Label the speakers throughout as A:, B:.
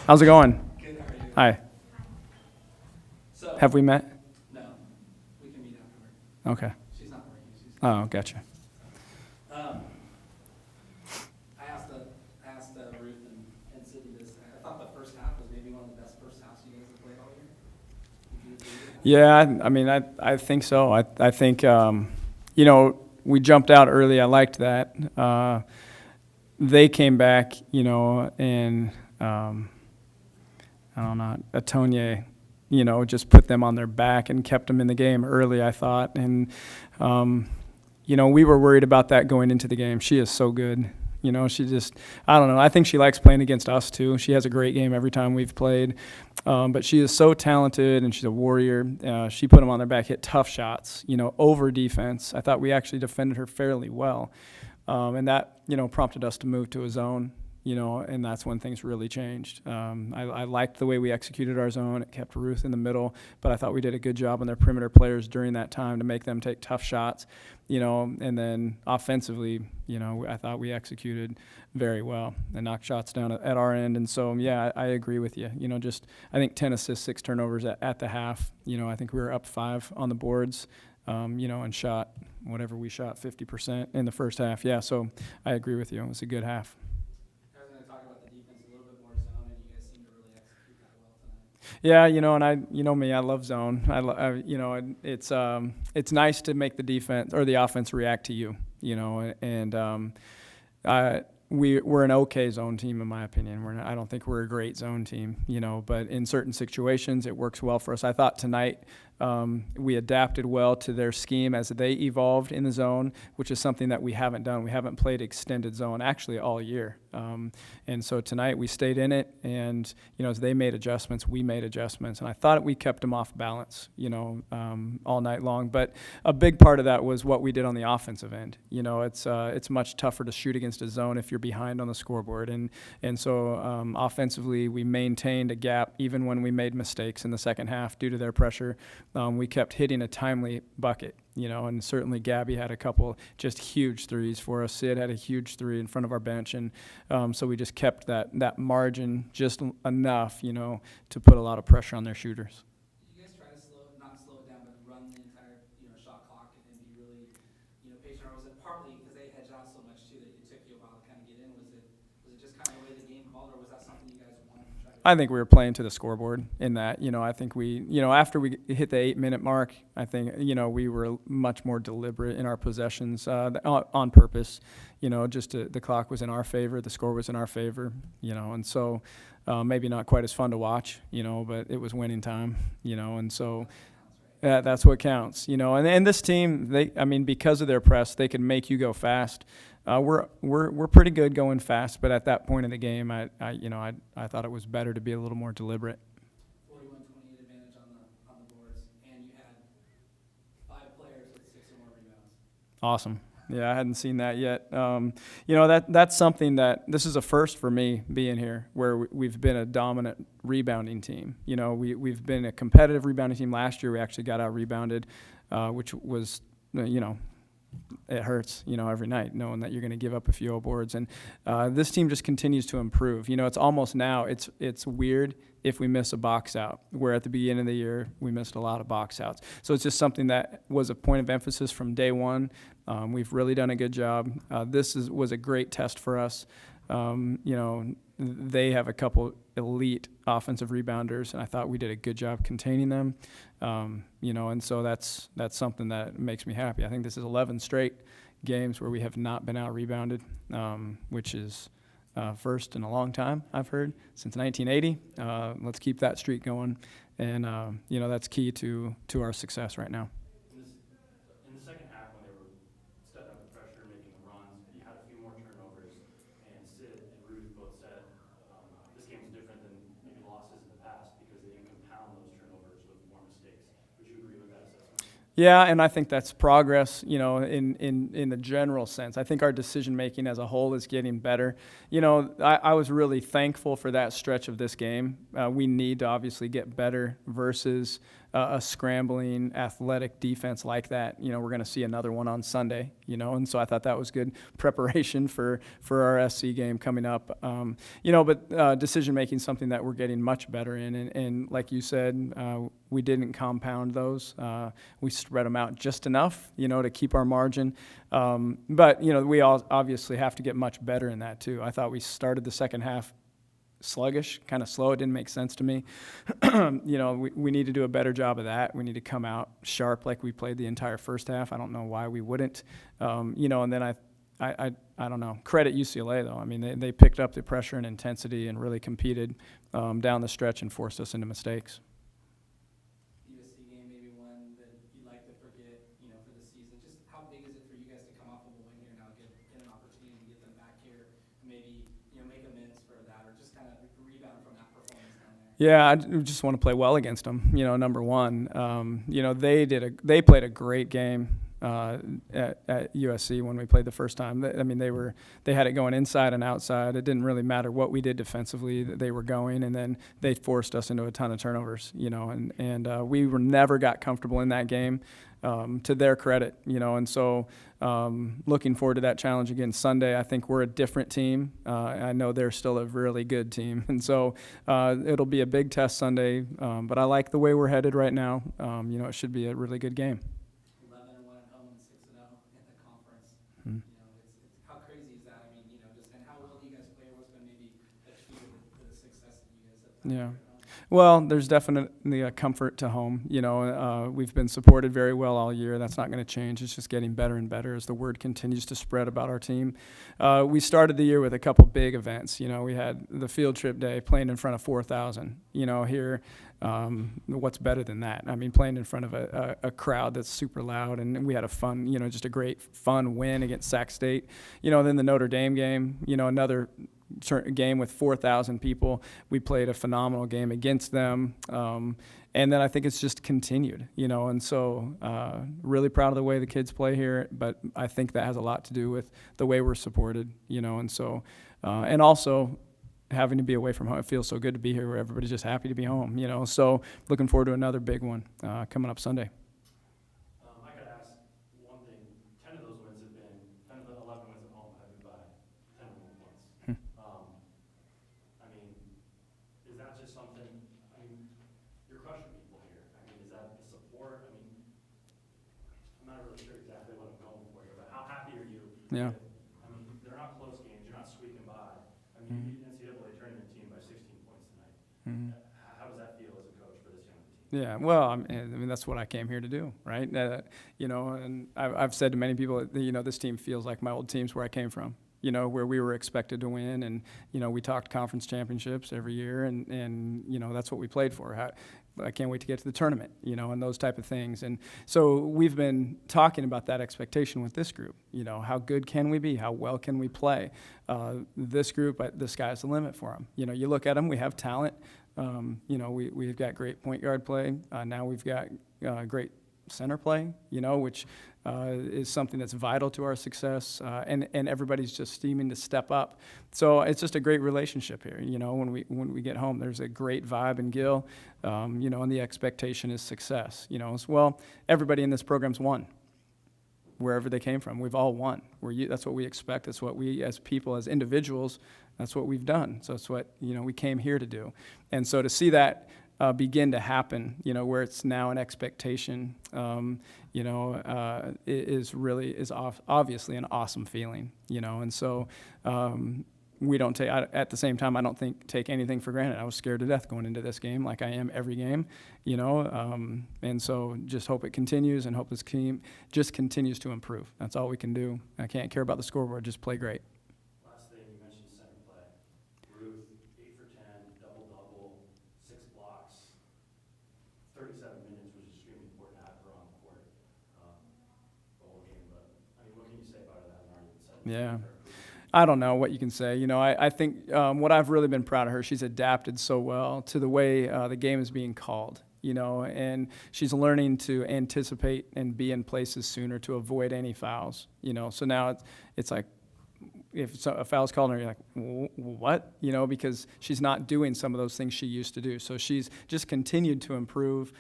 A: How's it going?
B: Good, how are you?
A: Hi.
B: So,
A: Have we met?
B: no, we can meet afterward.
A: Okay.
B: She's not working. She's.
A: Oh, gotcha.
B: Um, I asked Ruth and Sydney this. I thought the first half was maybe one of the best first halves you guys have played all year. Would you agree with that?
A: Yeah, I mean, I think so. I think, we jumped out early. I liked that. They came back, and I don't know, Atonye, just put them on their back and kept them in the game early, I thought. And, we were worried about that going into the game. She is so good. She just, I don't know. I think she likes playing against us too. She has a great game every time we've played. But she is so talented and she's a warrior. She put them on their back, hit tough shots, over defense. I thought we actually defended her fairly well. And that, prompted us to move to a zone, and that's when things really changed. I liked the way we executed our zone. It kept Ruth in the middle, but I thought we did a good job on their perimeter players during that time to make them take tough shots, and then offensively, I thought we executed very well and knocked shots down at our end. And so, yeah, I agree with you. I think 10 assists, 6 turnovers at the half. I think we were up 5 on the boards. And shot whatever we shot, 50% in the first half. Yeah, so I agree with you. It was a good half.
B: I was going to talk about the defense a little bit more zone, and you guys seem to really execute that well tonight.
A: Yeah, and me, I love zone. It's nice to make the defense or the offense react to you, and we're an okay zone team in my opinion. I don't think we're a great zone team, but in certain situations it works well for us. I thought tonight we adapted well to their scheme as they evolved in the zone, which is something that we haven't done. We haven't played extended zone actually all year. And so tonight we stayed in it, and, as they made adjustments, we made adjustments. And I thought we kept them off balance, all night long. But a big part of that was what we did on the offensive end. It's much tougher to shoot against a zone if you're behind on the scoreboard. And so offensively, we maintained a gap even when we made mistakes in the second half due to their pressure. We kept hitting a timely bucket, and certainly Gabby had a couple just huge threes for us. Sid had a huge three in front of our bench, and so we just kept that margin just enough, to put a lot of pressure on their shooters.
B: Did you guys try to not slow it down, but run the entire, shot clock and be really, patient? Or was it partly because they hedged out so much too that it took you a while to kind of get in? Was it just kind of the way the game evolved, or was that something you guys wanted to try to?
A: I think we were playing to the scoreboard in that. I think we, after we hit the 8-minute mark, I think, we were much more deliberate in our possessions on purpose. The clock was in our favor, the score was in our favor, and so maybe not quite as fun to watch, but it was winning time, and so that's what counts, And this team, because of their press, they can make you go fast. We're pretty good going fast, but at that point in the game, I thought it was better to be a little more deliberate.
B: 41-28 advantage on the boards, and you had 5 players with 6 or more rebounds.
A: Awesome. Yeah, I hadn't seen that yet. That's something that this is a first for me being here, where we've been a dominant rebounding team. We've been a competitive rebounding team. Last year, we actually got out rebounded, which was, it hurts, every night knowing that you're going to give up a few boards. And this team just continues to improve. It's almost now, it's weird if we miss a box out, where at the beginning of the year, we missed a lot of box outs. So it's just something that was a point of emphasis from day one. We've really done a good job. This was a great test for us. They have a couple elite offensive rebounders, and I thought we did a good job containing them. And so that's something that makes me happy. I think this is 11 straight games where we have not been out rebounded, which is first in a long time, I've heard, since 1980. Let's keep that streak going, and that's key to our success right now.
C: In the second half, when they were stepping up the pressure, making runs, you had a few more turnovers, and Sid and Ruth both said this game was different than maybe losses in the past because they didn't compound those turnovers with more mistakes. Would you agree with that assessment?
A: Yeah, and I think that's progress, in the general sense. I think our decision-making as a whole is getting better. I was really thankful for that stretch of this game. We need to obviously get better versus a scrambling, athletic defense like that, we're going to see another one on Sunday, and so I thought that was good preparation for our SC game coming up. But decision-making is something that we're getting much better in, and like you said, we didn't compound those. We spread them out just enough, to keep our margin. But we all obviously have to get much better in that too. I thought we started the second half sluggish, kind of slow. It didn't make sense to me. We need to do a better job of that. We need to come out sharp like we played the entire first half. I don't know why we wouldn't. And then I don't know. Credit UCLA though. I mean, they picked up the pressure and intensity and really competed down the stretch and forced us into mistakes.
B: USC game, maybe one that you'd like to forget, for the season. Just how big is it for you guys to come off of a win here now, get an opportunity to get them back here, and maybe make amends for that, or just kind of rebound from that performance down there?
A: Yeah, I just want to play well against them. Number one, they played a great game at USC when we played the first time. They had it going inside and outside. It didn't really matter what we did defensively. They were going, and then they forced us into a ton of turnovers. And we never got comfortable in that game. To their credit, and so looking forward to that challenge again Sunday. I think we're a different team. I know they're still a really good team, and so it'll be a big test Sunday. But I like the way we're headed right now. It should be a really good game.
B: 11-1 at home and 6-0 in the conference.
A: Hmm.
B: It's how crazy is that? I mean, and how well do you guys play? What's been maybe attributed to the success that you guys have had?
A: Yeah.
B: At home?
A: Well, there's definitely a comfort to home. We've been supported very well all year. That's not going to change. It's just getting better and better as the word continues to spread about our team. We started the year with a couple big events. We had the field trip day, playing in front of 4,000. Here, what's better than that? I mean, playing in front of a crowd that's super loud, and we had a fun, just a great fun win against Sac State. Then the Notre Dame game, another game with 4,000 people. We played a phenomenal game against them. And then I think it's just continued, and so really proud of the way the kids play here, but I think that has a lot to do with the way we're supported, and so, and also having to be away from home. It feels so good to be here where everybody's just happy to be home, so looking forward to another big one coming up Sunday.
C: I could ask one thing. 10 of those wins have been, 10 of the 11 wins at home have been by 10 or more points. Is that just something, you're crushing people here. Is that the support? I'm not really sure exactly what I'm going for here, but how happy are you?
A: Yeah.
C: They're not close games. You're not squeaking by. You beat an NCAA tournament team by 16 points tonight.
A: Mm-hmm.
C: How does that feel as a coach for this young team?
A: Yeah, well, that's what I came here to do, right? And I've said to many people, this team feels like my old teams where I came from, where we were expected to win, and, we talked conference championships every year, and that's what we played for. I can't wait to get to the tournament, and those type of things. And so we've been talking about that expectation with this group. How good can we be? How well can we play? This group, the sky's the limit for them. You look at them, we have talent. We've got great point guard play. Now we've got great center play, which is something that's vital to our success, and everybody's just steaming to step up. So it's just a great relationship here. When we get home, there's a great vibe in Gill, and the expectation is success. As well, everybody in this program's won. Wherever they came from, we've all won. That's what we expect. That's what we, as people, as individuals, that's what we've done. So it's what we came here to do. And so to see that begin to happen, where it's now an expectation, is obviously an awesome feeling, and so we don't take, at the same time, I don't take anything for granted. I was scared to death going into this game, like I am every game, and so just hope it continues and hope this team just continues to improve. That's all we can do. I can't care about the scoreboard, just play great.
C: Last thing, you mentioned center play. Ruth, 8 for 10, double-double, 6 blocks, 37 minutes, which is extremely important to have her on the court the whole game. But, what can you say about her that hasn't already been said?
A: Yeah. I don't know what you can say. I think what I've really been proud of her, she's adapted so well to the way the game is being called, and she's learning to anticipate and be in places sooner to avoid any fouls, So now it's like if a foul's called on her, you're like, what? You know, because she's not doing some of those things she used to do. So she's just continued to improve.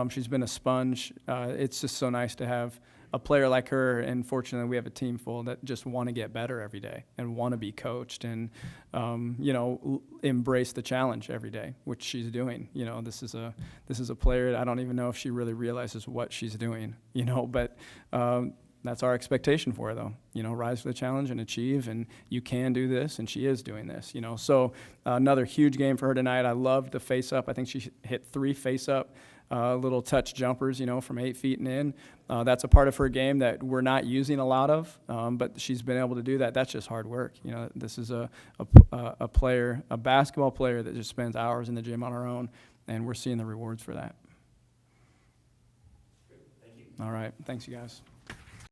A: She's been a sponge. It's just so nice to have a player like her, and fortunately we have a team full that just want to get better every day and want to be coached and, you know, embrace the challenge every day, which she's doing. You know, this is a player, I don't even know if she really realizes what she's doing, you know, but that's our expectation for her, though. You know, rise to the challenge and achieve, and you can do this, and she is doing this, you know. So another huge game for her tonight. I loved the face-up. I think she hit 3 face-up little touch jumpers, you know, from 8 feet and in. That's a part of her game that we're not using a lot of, but she's been able to do that. That's just hard work. You know, this is a player, a basketball player that just spends hours in the gym on her own, and we're seeing the rewards for that.
C: Great. Thank you.
A: All right. Thanks, you guys.